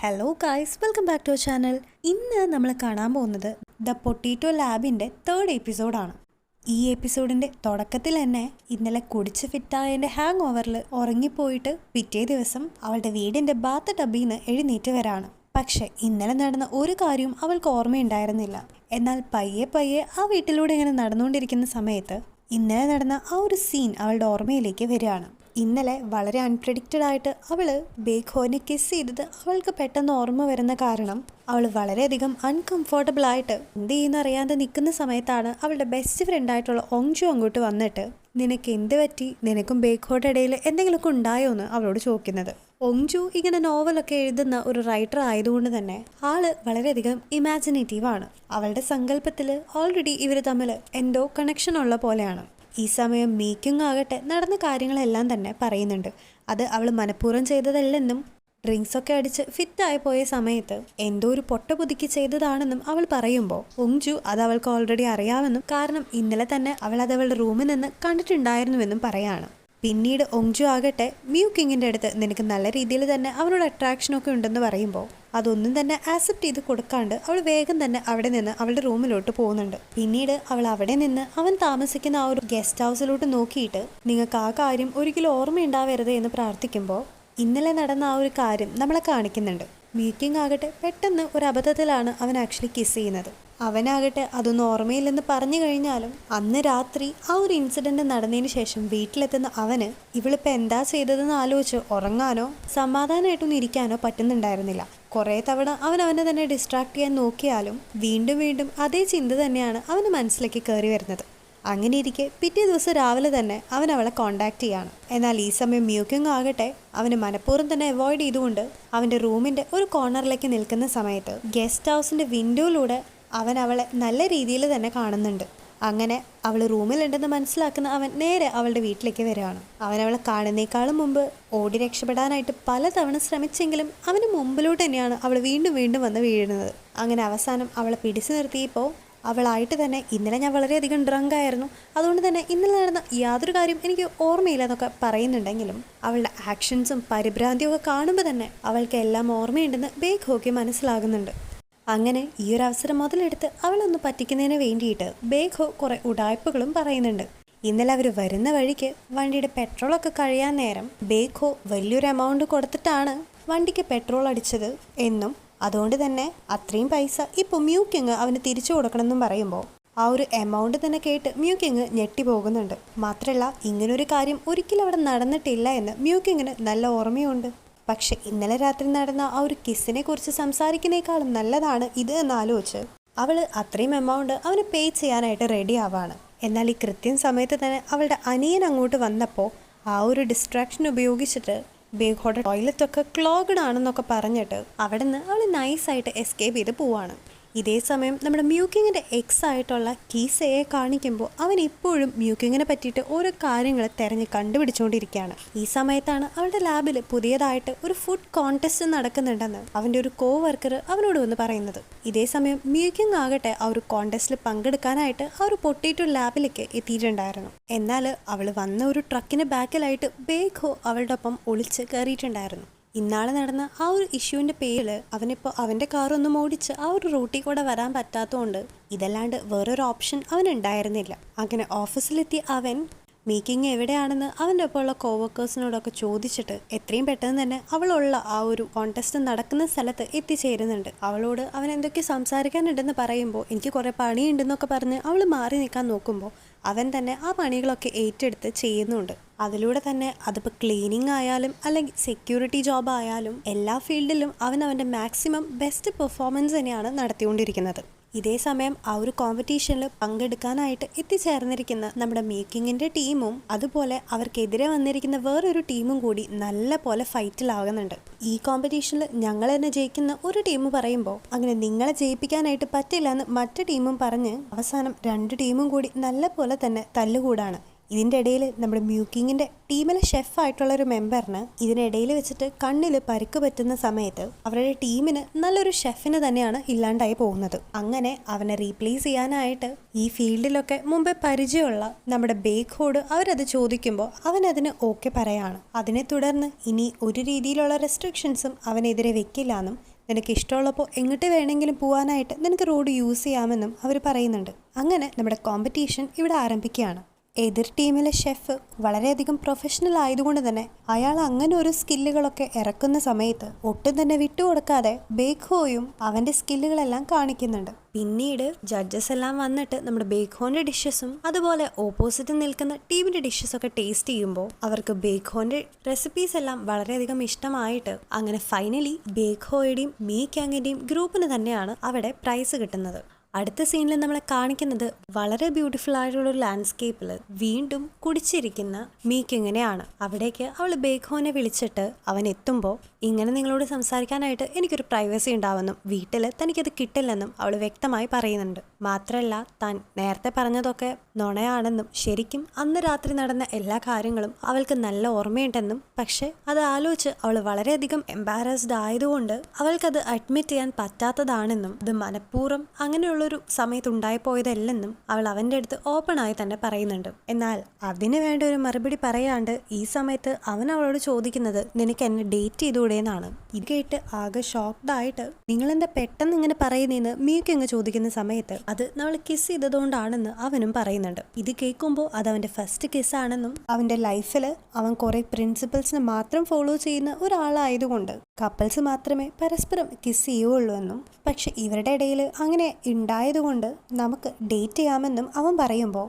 Hello guys, welcome back to our channel. ഇന്ന് നമ്മൾ കാണാൻ പോകുന്നത് ദ പൊട്ടീറ്റോ ലാബിൻ്റെ 3rd എപ്പിസോഡാണ്. ഈ എപ്പിസോഡിൻ്റെ തുടക്കത്തിൽ തന്നെ ഇന്നലെ കുടിച്ച് ഫിറ്റായതിൻ്റെ ഹാങ് ഓവറിൽ ഉറങ്ങിപ്പോയിട്ട് പിറ്റേ ദിവസം അവളുടെ വീടിൻ്റെ ബാത്ത് ടബിൽ നിന്ന് എഴുന്നേറ്റ് വരാണ്. പക്ഷെ ഇന്നലെ നടന്ന ഒരു കാര്യവും അവൾക്ക് ഓർമ്മയുണ്ടായിരുന്നില്ല. എന്നാൽ പയ്യെ പയ്യെ ആ വീട്ടിലൂടെ ഇങ്ങനെ നടന്നുകൊണ്ടിരിക്കുന്ന സമയത്ത് ഇന്നലെ നടന്ന ആ ഒരു സീൻ അവളുടെ ഓർമ്മയിലേക്ക് വരികയാണ്. ഇന്നലെ വളരെ അൺപ്രഡിക്റ്റഡ് ആയിട്ട് അവൾ ബേഖോനെ കിസ് ചെയ്തത് അവൾക്ക് പെട്ടെന്ന് ഓർമ്മ വരുന്ന കാരണം അവൾ വളരെയധികം അൺകംഫർട്ടബിൾ ആയിട്ട് എന്ത് ചെയ്യുന്ന അറിയാതെ നിൽക്കുന്ന സമയത്താണ് അവളുടെ ബെസ്റ്റ് ഫ്രണ്ടായിട്ടുള്ള ഓങ്ജു അങ്ങോട്ട് വന്നിട്ട് നിനക്ക് എന്ത് പറ്റി, നിനക്കും ബേഖോയുടെ ഇടയിൽ എന്തെങ്കിലുമൊക്കെ ഉണ്ടായോ എന്ന് അവളോട് ചോദിക്കുന്നത്. ഓങ്ജു ഇങ്ങനെ നോവലൊക്കെ എഴുതുന്ന ഒരു റൈറ്റർ ആയതുകൊണ്ട് തന്നെ ആള് വളരെയധികം ഇമാജിനേറ്റീവ് ആണ്. അവളുടെ സങ്കല്പത്തിൽ ഓൾറെഡി ഇവർ തമ്മിൽ എന്തോ കണക്ഷൻ ഉള്ള പോലെയാണ്. ഈ സമയം മേക്കിംഗ് ആകട്ടെ നടന്ന കാര്യങ്ങളെല്ലാം തന്നെ പറയുന്നുണ്ട്. അത് അവൾ മനഃപൂർവ്വം ചെയ്തതല്ലെന്നും ഡ്രിങ്ക്സൊക്കെ അടിച്ച് ഫിറ്റായി പോയ സമയത്ത് എന്തോ ഒരു പൊട്ട പുതുക്കി ചെയ്തതാണെന്നും അവൾ പറയുമ്പോൾ ഒങ്ജു അത് അവൾക്ക് ഓൾറെഡി അറിയാമെന്നും കാരണം ഇന്നലെ തന്നെ അവൾ അത് അവളുടെ റൂമിൽ നിന്ന് കണ്ടിട്ടുണ്ടായിരുന്നുവെന്നും പറയാണ്. പിന്നീട് ഒങ്ജു ആകട്ടെ മ്യൂക്കിങ്ങിൻ്റെ അടുത്ത് നിനക്ക് നല്ല രീതിയിൽ തന്നെ അവനോട് അട്രാക്ഷനൊക്കെ ഉണ്ടെന്ന് പറയുമ്പോൾ അതൊന്നും തന്നെ ആക്സെപ്റ്റ് ചെയ്ത് കൊടുക്കാണ്ട് അവൾ വേഗം തന്നെ അവിടെ നിന്ന് അവളുടെ റൂമിലോട്ട് പോകുന്നുണ്ട്. പിന്നീട് അവൾ അവിടെ നിന്ന് അവൻ താമസിക്കുന്ന ആ ഒരു ഗസ്റ്റ് ഹൗസിലോട്ട് നോക്കിയിട്ട് നിങ്ങൾക്ക് ആ കാര്യം ഒരിക്കലും ഓർമ്മയുണ്ടാവരുത് എന്ന് പ്രാർത്ഥിക്കുമ്പോൾ ഇന്നലെ നടന്ന ആ ഒരു കാര്യം നമ്മളെ കാണിക്കുന്നുണ്ട്. മ്യൂക്കിംഗ് ആകട്ടെ പെട്ടെന്ന് ഒരു അബദ്ധത്തിലാണ് അവൻ ആക്ച്വലി കിസ് ചെയ്യുന്നത്. അവനാകട്ടെ അതൊന്നും ഓർമ്മയില്ലെന്ന് പറഞ്ഞു കഴിഞ്ഞാലും അന്ന് രാത്രി ആ ഒരു ഇൻസിഡന്റ് നടന്നതിന് ശേഷം വീട്ടിലെത്തുന്ന അവന് ഇവളിപ്പോൾ എന്താ ചെയ്തതെന്ന് ആലോചിച്ച് ഉറങ്ങാനോ സമാധാനമായിട്ടൊന്നും ഇരിക്കാനോ പറ്റുന്നുണ്ടായിരുന്നില്ല. കുറേ തവണ അവനെ തന്നെ ഡിസ്ട്രാക്ട് ചെയ്യാൻ നോക്കിയാലും വീണ്ടും വീണ്ടും അതേ ചിന്ത തന്നെയാണ് അവന് മനസ്സിലേക്ക് കയറി വരുന്നത്. അങ്ങനെ ഇരിക്കെ പിറ്റേ ദിവസം രാവിലെ തന്നെ അവൻ അവളെ കോണ്ടാക്ട് ചെയ്യാണ്. എന്നാൽ ഈ സമയം മ്യൂക്കിംഗ് ആകട്ടെ അവന് മനഃപൂർവ്വം തന്നെ അവോയ്ഡ് ചെയ്തുകൊണ്ട് അവൻ്റെ റൂമിൻ്റെ ഒരു കോർണറിലേക്ക് നിൽക്കുന്ന സമയത്ത് ഗസ്റ്റ് ഹൗസിൻ്റെ വിൻഡോയിലൂടെ അവൻ അവളെ നല്ല രീതിയിൽ തന്നെ കാണുന്നുണ്ട്. അങ്ങനെ അവൾ റൂമിലുണ്ടെന്ന് മനസ്സിലാക്കുന്ന അവൻ നേരെ അവളുടെ വീട്ടിലേക്ക് വരികയാണ്. അവൻ അവളെ കാണുന്നേക്കാളും മുമ്പ് ഓടി രക്ഷപ്പെടാനായിട്ട് പലതവണ ശ്രമിച്ചെങ്കിലും അവന് മുമ്പിലോട്ട് തന്നെയാണ് അവൾ വീണ്ടും വീണ്ടും വന്ന് വീഴുന്നത്. അങ്ങനെ അവസാനം അവളെ പിടിച്ചു നിർത്തിയപ്പോൾ അവളായിട്ട് തന്നെ ഇന്നലെ ഞാൻ വളരെയധികം ഡ്രങ്ക് ആയിരുന്നു, അതുകൊണ്ട് തന്നെ ഇന്നലെ നടന്ന യാതൊരു കാര്യം എനിക്ക് ഓർമ്മയില്ല എന്നൊക്കെ പറയുന്നുണ്ടെങ്കിലും അവളുടെ ആക്ഷൻസും പരിഭ്രാന്തിയും ഒക്കെ കാണുമ്പോൾ തന്നെ അവൾക്ക് എല്ലാം ഓർമ്മയുണ്ടെന്ന് ബേഖോയ്ക്ക് മനസ്സിലാകുന്നുണ്ട്. അങ്ങനെ ഈ ഒരു അവസരം മുതലെടുത്ത് അവളൊന്ന് പറ്റിക്കുന്നതിന് വേണ്ടിയിട്ട് ബേഖോ കുറേ ഉടായ്പകളും പറയുന്നുണ്ട്. ഇന്നലെ അവർ വരുന്ന വഴിക്ക് വണ്ടിയുടെ പെട്രോളൊക്കെ കഴിയാൻ നേരം ബേഖോ വലിയൊരു എമൗണ്ട് കൊടുത്തിട്ടാണ് വണ്ടിക്ക് പെട്രോൾ അടിച്ചത് എന്നും അതുകൊണ്ട് തന്നെ അത്രയും പൈസ ഇപ്പോൾ മ്യൂക്കിങ് അവന് തിരിച്ചു കൊടുക്കണമെന്നും പറയുമ്പോൾ ആ ഒരു എമൗണ്ട് തന്നെ കേട്ട് മ്യൂക്കിങ് ഞെട്ടി പോകുന്നുണ്ട്. മാത്രമല്ല ഇങ്ങനൊരു കാര്യം ഒരിക്കലും അവിടെ നടന്നിട്ടില്ല എന്ന് മ്യൂക്കിങ്ങിന് നല്ല ഓർമ്മയുണ്ട്. പക്ഷെ ഇന്നലെ രാത്രി നടന്ന ആ ഒരു കിസ്സിനെ കുറിച്ച് സംസാരിക്കുന്നേക്കാളും നല്ലതാണ് ഇത് എന്നാലോചിച്ച് അവൾ അത്രയും എമൗണ്ട് അവന് പേ ചെയ്യാനായിട്ട് റെഡി ആവാണ്. എന്നാൽ ഈ കൃത്യം സമയത്ത് തന്നെ അവളുടെ അനിയൻ അങ്ങോട്ട് വന്നപ്പോൾ ആ ഒരു ഡിസ്ട്രാക്ഷൻ ഉപയോഗിച്ചിട്ട് ബേഖോയുടെ ടോയ്ലറ്റൊക്കെ ക്ലോഗ്ഡ് ആണെന്നൊക്കെ പറഞ്ഞിട്ട് അവിടെ നിന്ന് അവൾ നൈസായിട്ട് എസ്കേപ്പ് ചെയ്ത് പോവാണ്. ഇതേ സമയം നമ്മുടെ മ്യൂക്കിങ്ങിൻ്റെ എക്സ് ആയിട്ടുള്ള കീസയെ കാണിക്കുമ്പോൾ അവൻ ഇപ്പോഴും മ്യൂക്കിങ്ങിനെ പറ്റിയിട്ട് ഓരോ കാര്യങ്ങൾ തിരഞ്ഞ് കണ്ടുപിടിച്ചുകൊണ്ടിരിക്കുകയാണ്. ഈ സമയത്താണ് അവളുടെ ലാബിൽ പുതിയതായിട്ട് ഒരു ഫുഡ് കോൺടെസ്റ്റ് നടക്കുന്നുണ്ടെന്ന് അവൻ്റെ ഒരു വർക്കർ അവനോട് വന്ന് പറയുന്നത്. ഇതേ സമയം മ്യൂക്കിങ് ആകട്ടെ ആ ഒരു കോൺടെസ്റ്റിൽ പങ്കെടുക്കാനായിട്ട് ആ ഒരു പൊട്ടേറ്റോ ലാബിലേക്ക് എത്തിയിട്ടുണ്ടായിരുന്നു. എന്നാൽ അവൾ വന്ന ഒരു ട്രക്കിന് ബാക്കിലായിട്ട് ബേഖോ അവളുടെ ഒപ്പം ഒളിച്ച് കയറിയിട്ടുണ്ടായിരുന്നു. ഇന്നാളെ നടന്ന ആ ഒരു ഇഷ്യൂവിൻ്റെ പേരിൽ അവനിപ്പോൾ അവൻ്റെ കാറൊന്നും ഓടിച്ച് ആ ഒരു റൂട്ടിൽ കൂടെ വരാൻ പറ്റാത്തതുകൊണ്ട് ഇതല്ലാണ്ട് വേറൊരു ഓപ്ഷൻ അവനുണ്ടായിരുന്നില്ല. അങ്ങനെ ഓഫീസിലെത്തി അവൻ മേക്കിംഗ് എവിടെയാണെന്ന് അവൻ്റെ ഒപ്പമുള്ള കോവർക്കേഴ്സിനോടൊക്കെ ചോദിച്ചിട്ട് എത്രയും പെട്ടെന്ന് തന്നെ അവളുള്ള ആ ഒരു കോൺടെസ്റ്റ് നടക്കുന്ന സ്ഥലത്ത് എത്തിച്ചേരുന്നുണ്ട്. അവളോട് അവൻ എന്തൊക്കെ സംസാരിക്കാനുണ്ടെന്ന് പറയുമ്പോൾ എനിക്ക് കുറേ പണിയുണ്ടെന്നൊക്കെ പറഞ്ഞ് അവൾ മാറി നിൽക്കാൻ നോക്കുമ്പോൾ അവൻ തന്നെ ആ പണികളൊക്കെ ഏറ്റെടുത്ത് ചെയ്യുന്നുണ്ട്. അതിലൂടെ തന്നെ അതിപ്പോൾ ക്ലീനിങ് ആയാലും അല്ലെങ്കിൽ സെക്യൂരിറ്റി ജോബ് ആയാലും എല്ലാ ഫീൽഡിലും അവൻ അവൻ്റെ മാക്സിമം ബെസ്റ്റ് പെർഫോമൻസ് തന്നെയാണ് നടത്തിക്കൊണ്ടിരിക്കുന്നത്. ഇതേ സമയം ആ ഒരു കോമ്പറ്റീഷനിൽ പങ്കെടുക്കാനായിട്ട് എത്തിച്ചേർന്നിരിക്കുന്ന നമ്മുടെ മേക്കിങ്ങിൻ്റെ ടീമും അതുപോലെ അവർക്കെതിരെ വന്നിരിക്കുന്ന വേറൊരു ടീമും കൂടി നല്ല പോലെ ഫൈറ്റിലാകുന്നുണ്ട്. ഈ കോമ്പറ്റീഷനിൽ ഞങ്ങൾ തന്നെ ജയിക്കുന്ന ഒരു ടീം പറയുമ്പോൾ അങ്ങനെ നിങ്ങളെ ജയിപ്പിക്കാനായിട്ട് പറ്റില്ല എന്ന് മറ്റു ടീമും പറഞ്ഞ് അവസാനം 2 ടീമും കൂടി നല്ല പോലെ തന്നെ തല്ലുകൂടാണ്. ഇതിൻ്റെ ഇടയിൽ നമ്മുടെ മ്യൂക്കിങ്ങിൻ്റെ ടീമിലെ ഷെഫായിട്ടുള്ള ഒരു മെമ്പറിന് ഇതിനിടയിൽ വെച്ചിട്ട് കണ്ണിൽ പരിക്ക് പറ്റുന്ന സമയത്ത് അവരുടെ ടീമിന് നല്ലൊരു ഷെഫിന് തന്നെയാണ് ഇല്ലാണ്ടായി പോകുന്നത്. അങ്ങനെ അവനെ റീപ്ലേസ് ചെയ്യാനായിട്ട് ഈ ഫീൽഡിലൊക്കെ മുമ്പേ പരിചയമുള്ള നമ്മുടെ ബേഖോട് അവരത് ചോദിക്കുമ്പോൾ അവനതിന് ഓക്കെ പറയാണ്. അതിനെ തുടർന്ന് ഇനി ഒരു രീതിയിലുള്ള റെസ്ട്രിക്ഷൻസും അവനെതിരെ വെക്കില്ലാന്നും നിനക്ക് ഇഷ്ടമുള്ളപ്പോൾ എങ്ങോട്ട് വേണമെങ്കിലും പോകാനായിട്ട് നിനക്ക് റോഡ് യൂസ് ചെയ്യാമെന്നും അവർ പറയുന്നുണ്ട്. അങ്ങനെ നമ്മുടെ കോമ്പറ്റീഷൻ ഇവിടെ ആരംഭിക്കുകയാണ്. എതിർ ടീമിലെ ഷെഫ് വളരെയധികം പ്രൊഫഷണൽ ആയതുകൊണ്ട് തന്നെ അയാൾ അങ്ങനെ ഒരു സ്കില്ലുകളൊക്കെ ഇറക്കുന്ന സമയത്ത് ഒട്ടും തന്നെ വിട്ടുകൊടുക്കാതെ ബേഖോയും അവൻ്റെ സ്കില്ലുകളെല്ലാം കാണിക്കുന്നുണ്ട്. പിന്നീട് ജഡ്ജസ് എല്ലാം വന്നിട്ട് നമ്മുടെ ബേഖോന്റെ ഡിഷസും അതുപോലെ ഓപ്പോസിറ്റ് നിൽക്കുന്ന ടീമിന്റെ ഡിഷസൊക്കെ ടേസ്റ്റ് ചെയ്യുമ്പോൾ അവർക്ക് ബേഖോന്റെ റെസിപ്പീസ് എല്ലാം വളരെയധികം ഇഷ്ടമായിട്ട് അങ്ങനെ ഫൈനലി ബേഖോയുടെയും മീക്യാങ്ങിന്റെയും ഗ്രൂപ്പിന് തന്നെയാണ് അവിടെ പ്രൈസ് കിട്ടുന്നത്. അടുത്ത സീനിൽ നമ്മളെ കാണിക്കുന്നത് വളരെ ബ്യൂട്ടിഫുൾ ആയിട്ടുള്ള ഒരു ലാൻഡ്സ്കേപ്പിൽ വീണ്ടും കുടിച്ചിരിക്കുന്ന മീക്കിങ്ങനെയാണ്. അവിടേക്ക് അവൾ ബേഖോനെ വിളിച്ചിട്ട് അവൻ എത്തുമ്പോൾ ഇങ്ങനെ നിങ്ങളോട് സംസാരിക്കാനായിട്ട് എനിക്കൊരു പ്രൈവസി ഉണ്ടാവുമെന്നും വീട്ടിൽ തനിക്കത് കിട്ടില്ലെന്നും അവൾ വ്യക്തമായി പറയുന്നുണ്ട്. മാത്രമല്ല താൻ നേരത്തെ പറഞ്ഞതൊക്കെ നുണയാണെന്നും ശരിക്കും അന്ന് രാത്രി നടന്ന എല്ലാ കാര്യങ്ങളും അവൾക്ക് നല്ല ഓർമ്മയുണ്ടെന്നും പക്ഷെ അത് ആലോചിച്ച് അവൾ വളരെയധികം എംബാരസ്ഡ് ആയതുകൊണ്ട് അവൾക്കത് അഡ്മിറ്റ് ചെയ്യാൻ പറ്റാത്തതാണെന്നും അത് മനഃപൂർവ്വം അങ്ങനെയുള്ളൊരു സമയത്ത് ഉണ്ടായിപ്പോയതല്ലെന്നും അവൾ അവൻ്റെ അടുത്ത് ഓപ്പൺ ആയി തന്നെ പറയുന്നുണ്ട്. എന്നാൽ അതിന് വേണ്ട ഒരു മറുപടി പറയാണ്ട് ഈ സമയത്ത് അവൻ അവളോട് ചോദിക്കുന്നത് നിനക്ക് എന്നെ ഡേറ്റ് ചെയ്തുകൂടെയെന്നാണ്. ഇത് കേട്ട് ആകെ ഷോക്ക്ഡ് ആയിട്ട് നിങ്ങളെന്താ പെട്ടെന്ന് ഇങ്ങനെ പറയുന്നതെന്ന് മീക്കങ്ങ് ചോദിക്കുന്ന സമയത്ത് അത് നമ്മൾ കിസ് ചെയ്തതുകൊണ്ടാണെന്ന് അവനും പറയുന്നുണ്ട്. ഇത് കേൾക്കുമ്പോൾ അത് അവൻ്റെ ഫസ്റ്റ് കിസ്സാണെന്നും അവൻ്റെ ലൈഫിൽ അവൻ കുറേ പ്രിൻസിപ്പിൾസിനെ മാത്രം ഫോളോ ചെയ്യുന്ന ഒരാളായതുകൊണ്ട് കപ്പിൾസ് മാത്രമേ പരസ്പരം കിസ് ചെയ്യുകയുള്ളൂ എന്നും പക്ഷെ ഇവരുടെ ഇടയിൽ അങ്ങനെ ഉണ്ടായതുകൊണ്ട് നമുക്ക് ഡേറ്റ് ചെയ്യാമെന്നും അവൻ പറയുമ്പോൾ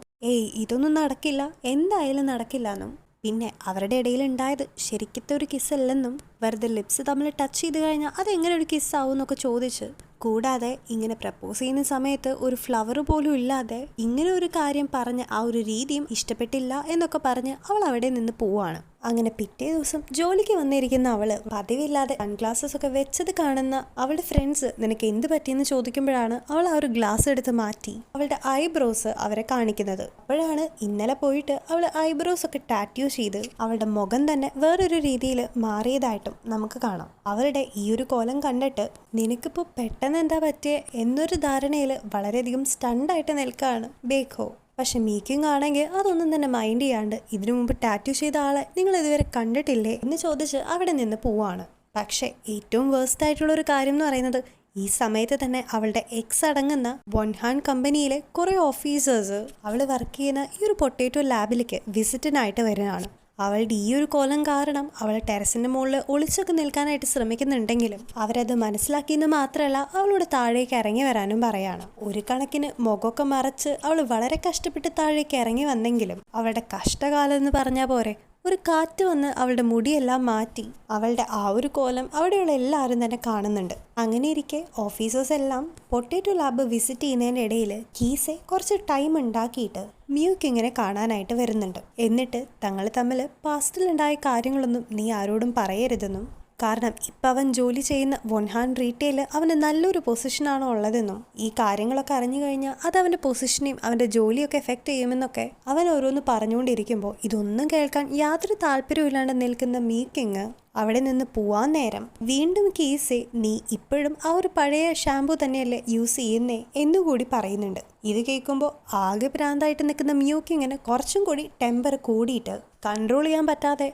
ഇതൊന്നും നടക്കില്ല, എന്തായാലും നടക്കില്ല എന്നും പിന്നെ അവരുടെ ഇടയിൽ ഉണ്ടായത് ശരിക്കത്തെ ഒരു കിസ്സല്ലെന്നും വെറുതെ ലിപ്സ് തമ്മിൽ ടച്ച് ചെയ്ത് കഴിഞ്ഞാൽ അതെങ്ങനെ ഒരു കിസ്സാവും എന്നൊക്കെ ചോദിച്ച് കൂടാതെ ഇങ്ങനെ പ്രപ്പോസ് ചെയ്യുന്ന സമയത്ത് ഒരു ഫ്ലവർ പോലും ഇല്ലാതെ ഇങ്ങനെ ഒരു കാര്യം പറഞ്ഞ് ആ ഒരു രീതിയും ഇഷ്ടപ്പെട്ടില്ല എന്നൊക്കെ പറഞ്ഞ് അവൾ അവിടെ നിന്ന് പോവാണ്. അങ്ങനെ പിറ്റേ ദിവസം ജോലിക്ക് വന്നിരിക്കുന്ന അവള് പതിവില്ലാതെ സൺഗ്ലാസസ് ഒക്കെ വെച്ചത് കാണുന്ന അവളുടെ ഫ്രണ്ട്സ് നിനക്ക് എന്ത് പറ്റിയെന്ന് ചോദിക്കുമ്പോഴാണ് അവൾ ആ ഒരു ഗ്ലാസ് എടുത്ത് മാറ്റി അവളുടെ ഐബ്രോസ് അവരെ കാണിക്കുന്നത്. അപ്പോഴാണ് ഇന്നലെ പോയിട്ട് അവള് ഐബ്രോസ് ഒക്കെ ടാറ്റൂ ചെയ്ത് അവളുടെ മുഖം തന്നെ വേറൊരു രീതിയിൽ മാറിയതായിട്ടും നമുക്ക് കാണാം. അവളുടെ ഈ ഒരു കോലം കണ്ടിട്ട് നിനക്കിപ്പോൾ പെട്ടെന്ന് എന്താ പറ്റിയേ എന്നൊരു ധാരണയിൽ വളരെയധികം സ്റ്റണ്ടായിട്ട് നിൽക്കുകയാണ് ബേഖോ. പക്ഷെ മീക്കിങ് ആണെങ്കിൽ അതൊന്നും തന്നെ മൈൻഡ് ചെയ്യാണ്ട് ഇതിനു മുമ്പ് ടാറ്റൂ ചെയ്ത ആളെ നിങ്ങൾ ഇതുവരെ കണ്ടിട്ടില്ലേ എന്ന് ചോദിച്ച് അവിടെ നിന്ന് പോവാണ്. പക്ഷെ ഏറ്റവും വേഴ്സ്റ്റ് ആയിട്ടുള്ളൊരു കാര്യം എന്ന് പറയുന്നത് ഈ സമയത്ത് തന്നെ അവളുടെ എക്സ് അടങ്ങുന്ന വോൺഹാൻ കമ്പനിയിലെ കുറേ ഓഫീസേഴ്സ് അവൾ വർക്ക് ചെയ്യുന്ന ഈ ഒരു പൊട്ടേറ്റോ ലാബിലേക്ക് വിസിറ്റിനായിട്ട് വരുന്നതാണ്. അവളുടെ ഈ ഒരു കോലം കാരണം അവൾ ടെറസിൻ്റെ മുകളിൽ ഒളിച്ചൊക്കെ നിൽക്കാനായിട്ട് ശ്രമിക്കുന്നുണ്ടെങ്കിലും അവരത് മനസ്സിലാക്കിയെന്ന് മാത്രമല്ല അവളോട് താഴേക്ക് ഇറങ്ങി വരാനും പറയാണ്. ഒരു കണക്കിന് മുഖമൊക്കെ മറച്ച് അവൾ വളരെ കഷ്ടപ്പെട്ട് താഴേക്ക് ഇറങ്ങി വന്നെങ്കിലും അവളുടെ കഷ്ടകാലം എന്ന് പറഞ്ഞാൽ പോരെ, ഒരു കാറ്റ് വന്ന് അവളുടെ മുടിയെല്ലാം മാറ്റി അവളുടെ ആ ഒരു കോലം അവിടെയുള്ള എല്ലാവരും തന്നെ കാണുന്നുണ്ട്. അങ്ങനെ ഇരിക്കെ ഓഫീസേഴ്സ് എല്ലാം പൊട്ടേറ്റോ ലാബ് വിസിറ്റ് ചെയ്യുന്നതിൻ്റെ ഇടയിൽ കീസെ കുറച്ച് ടൈം ഉണ്ടാക്കിയിട്ട് മ്യൂക്കിങ്ങിനെ കാണാനായിട്ട് വരുന്നുണ്ട്. എന്നിട്ട് തങ്ങൾ തമ്മിൽ പാസ്റ്റിലുണ്ടായ കാര്യങ്ങളൊന്നും നീ ആരോടും പറയരുതെന്നും കാരണം ഇപ്പം അവൻ ജോലി ചെയ്യുന്ന വോൺഹാൻ റീറ്റെയിൽ അവന് നല്ലൊരു പൊസിഷനാണോ ഉള്ളതെന്നും ഈ കാര്യങ്ങളൊക്കെ അറിഞ്ഞു കഴിഞ്ഞാൽ അത് അവൻ്റെ പൊസിഷനെയും അവൻ്റെ ജോലിയൊക്കെ എഫക്റ്റ് ചെയ്യുമെന്നൊക്കെ അവൻ ഓരോന്ന് പറഞ്ഞുകൊണ്ടിരിക്കുമ്പോൾ ഇതൊന്നും കേൾക്കാൻ യാതൊരു താല്പര്യമില്ലാണ്ട് നിൽക്കുന്ന മീക്കിങ് അവിടെ നിന്ന് പോവാൻ നേരം വീണ്ടും കീസെ നീ ഇപ്പോഴും ആ ഒരു പഴയ ഷാമ്പു തന്നെയല്ലേ യൂസ് ചെയ്യുന്നേ എന്നുകൂടി പറയുന്നുണ്ട്. ഇത് കേൾക്കുമ്പോൾ ആകെ ഭ്രാന്തായിട്ട് നിൽക്കുന്ന മ്യൂക്കിങ്ങിന് കുറച്ചും കൂടി ടെമ്പർ കൂടിയിട്ട് കൺട്രോൾ ചെയ്യാൻ പറ്റാതെ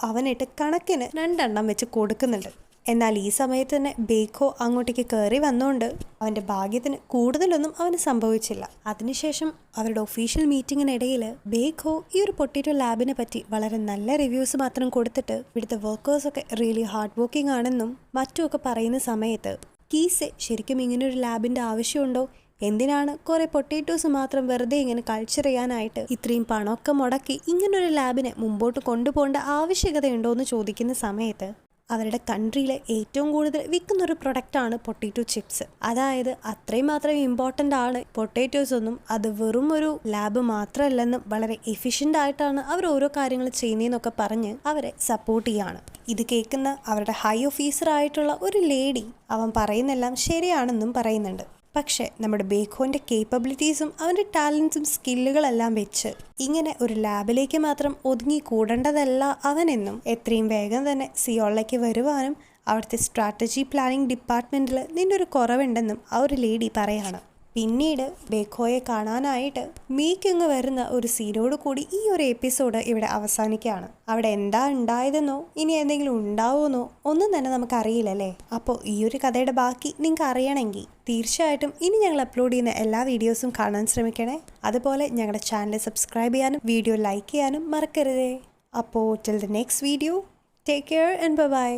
അവനിട്ട് കണക്കിന് 2 എണ്ണം വെച്ച് കൊടുക്കുന്നുണ്ട്. എന്നാൽ ഈ സമയത്ത് തന്നെ ബേഖോ അങ്ങോട്ടേക്ക് കയറി വന്നുകൊണ്ട് അവൻ്റെ ഭാഗ്യത്തിന് കൂടുതലൊന്നും അവന് സംഭവിച്ചില്ല. അതിനുശേഷം അവരുടെ ഒഫീഷ്യൽ മീറ്റിങ്ങിനിടയിൽ ബേഖോ ഈ ഒരു പൊട്ടേറ്റോ ലാബിനെ പറ്റി വളരെ നല്ല റിവ്യൂസ് മാത്രം കൊടുത്തിട്ട് ഇവിടുത്തെ വർക്കേഴ്സൊക്കെ റിയലി ഹാർഡ് വർക്കിംഗ് ആണെന്നും മറ്റുമൊക്കെ പറയുന്ന സമയത്ത് കീസെ ശരിക്കും ഇങ്ങനൊരു ലാബിൻ്റെ ആവശ്യമുണ്ടോ, എന്തിനാണ് കുറേ പൊട്ടേറ്റോസ് മാത്രം വെറുതെ ഇങ്ങനെ കൾച്ചർ ചെയ്യാനായിട്ട് ഇത്രയും പണമൊക്കെ മുടക്കി ഇങ്ങനൊരു ലാബിനെ മുമ്പോട്ട് കൊണ്ടുപോകേണ്ട ആവശ്യകതയുണ്ടോ എന്ന് ചോദിക്കുന്ന സമയത്ത് അവരുടെ കൺട്രിയിലെ ഏറ്റവും കൂടുതൽ വിൽക്കുന്നൊരു പ്രൊഡക്റ്റാണ് പൊട്ടേറ്റോ ചിപ്സ്. അതായത് അത്രയും മാത്രം ഇമ്പോർട്ടൻ്റ് ആണ് പൊട്ടേറ്റോസ് ഒന്നും, അത് വെറും ഒരു ലാബ് മാത്രമല്ലെന്നും വളരെ എഫിഷ്യൻ്റ് ആയിട്ടാണ് അവർ ഓരോ കാര്യങ്ങൾ ചെയ്യുന്നതെന്നൊക്കെ പറഞ്ഞ് അവരെ സപ്പോർട്ട് ചെയ്യാണ്. ഇത് കേൾക്കുന്ന അവരുടെ ഹൈ ഓഫീസർ ആയിട്ടുള്ള ഒരു ലേഡി അവൻ പറയുന്നെല്ലാം ശരിയാണെന്നും പറയുന്നുണ്ട്. പക്ഷേ നമ്മുടെ ബേഖോൻ്റെ കേപ്പബിലിറ്റീസും അവൻ്റെ ടാലൻസും സ്കില്ലുകളെല്ലാം വെച്ച് ഇങ്ങനെ ഒരു ലാബിലേക്ക് മാത്രം ഒതുങ്ങി കൂടേണ്ടതല്ല അവനെന്നും എത്രയും വേഗം തന്നെ സിയോളിലേക്ക് വരുവാനും അവിടുത്തെ സ്ട്രാറ്റജി പ്ലാനിംഗ് ഡിപ്പാർട്ട്മെൻറ്റിൽ നിൻ്റെ ഒരു കുറവുണ്ടെന്നും ആ ഒരു ലേഡി പറയാണ്. പിന്നീട് ബേഖോയെ കാണാനായിട്ട് മീക്കിങ് വരുന്ന ഒരു സീനോട് കൂടി ഈ ഒരു എപ്പിസോഡ് ഇവിടെ അവസാനിക്കുകയാണ്. അവിടെ എന്താ ഉണ്ടായതെന്നോ ഇനി എന്തെങ്കിലും ഉണ്ടാവുമെന്നോ ഒന്നും തന്നെ നമുക്കറിയില്ലല്ലേ. അപ്പോൾ ഈ ഒരു കഥയുടെ ബാക്കി നിങ്ങൾക്ക് അറിയണമെങ്കിൽ തീർച്ചയായിട്ടും ഇനി ഞങ്ങൾ അപ്ലോഡ് ചെയ്യുന്ന എല്ലാ വീഡിയോസും കാണാൻ ശ്രമിക്കണേ. അതുപോലെ ഞങ്ങളുടെ ചാനൽ സബ്സ്ക്രൈബ് ചെയ്യാനും വീഡിയോ ലൈക്ക് ചെയ്യാനും മറക്കരുതേ. അപ്പോൾ till the next video, take care and by.